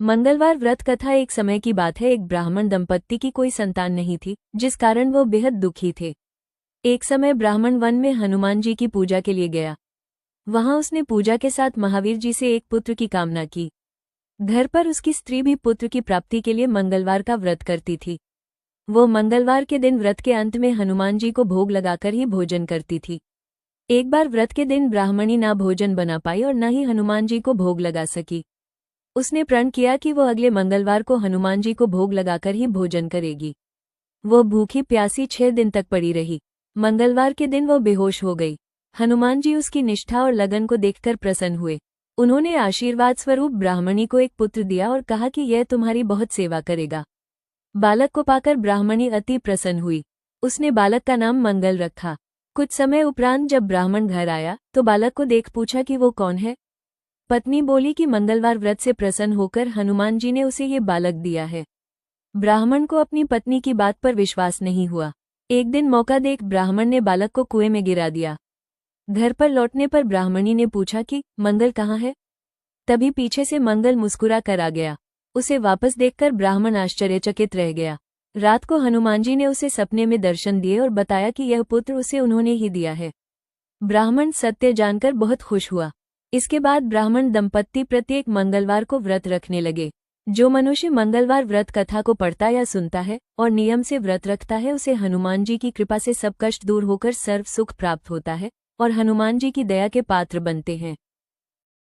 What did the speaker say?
मंगलवार व्रत कथा। एक समय की बात है, एक ब्राह्मण दंपत्ति की कोई संतान नहीं थी, जिस कारण वो बेहद दुखी थे। एक समय ब्राह्मण वन में हनुमान जी की पूजा के लिए गया। वहां उसने पूजा के साथ महावीर जी से एक पुत्र की कामना की। घर पर उसकी स्त्री भी पुत्र की प्राप्ति के लिए मंगलवार का व्रत करती थी। वो मंगलवार के दिन व्रत के अंत में हनुमान जी को भोग लगाकर ही भोजन करती थी। एक बार व्रत के दिन ब्राह्मणी ना भोजन बना पाई और न ही हनुमान जी को भोग लगा सकी। उसने प्रण किया कि वो अगले मंगलवार को हनुमान जी को भोग लगाकर ही भोजन करेगी। वो भूखी प्यासी 6 दिन तक पड़ी रही। मंगलवार के दिन वो बेहोश हो गई। हनुमान जी उसकी निष्ठा और लगन को देखकर प्रसन्न हुए। उन्होंने आशीर्वाद स्वरूप ब्राह्मणी को एक पुत्र दिया और कहा कि यह तुम्हारी बहुत सेवा करेगा। बालक को पाकर ब्राह्मणी अति प्रसन्न हुई। उसने बालक का नाम मंगल रखा। कुछ समय उपरांत जब ब्राह्मण घर आया तो बालक को देख पूछा कि वो कौन है। पत्नी बोली कि मंगलवार व्रत से प्रसन्न होकर हनुमान जी ने उसे ये बालक दिया है। ब्राह्मण को अपनी पत्नी की बात पर विश्वास नहीं हुआ। एक दिन मौका देख ब्राह्मण ने बालक को कुएं में गिरा दिया। घर पर लौटने पर ब्राह्मणी ने पूछा कि मंगल कहाँ है। तभी पीछे से मंगल मुस्कुरा कर आ गया। उसे वापस देखकर ब्राह्मण आश्चर्यचकित रह गया। रात को हनुमान जी ने उसे सपने में दर्शन दिए और बताया कि यह पुत्र उसे उन्होंने ही दिया है। ब्राह्मण सत्य जानकर बहुत खुश हुआ। इसके बाद ब्राह्मण दंपत्ति प्रत्येक मंगलवार को व्रत रखने लगे। जो मनुष्य मंगलवार व्रत कथा को पढ़ता या सुनता है और नियम से व्रत रखता है, उसे हनुमान जी की कृपा से सब कष्ट दूर होकर सर्व सुख प्राप्त होता है और हनुमान जी की दया के पात्र बनते हैं।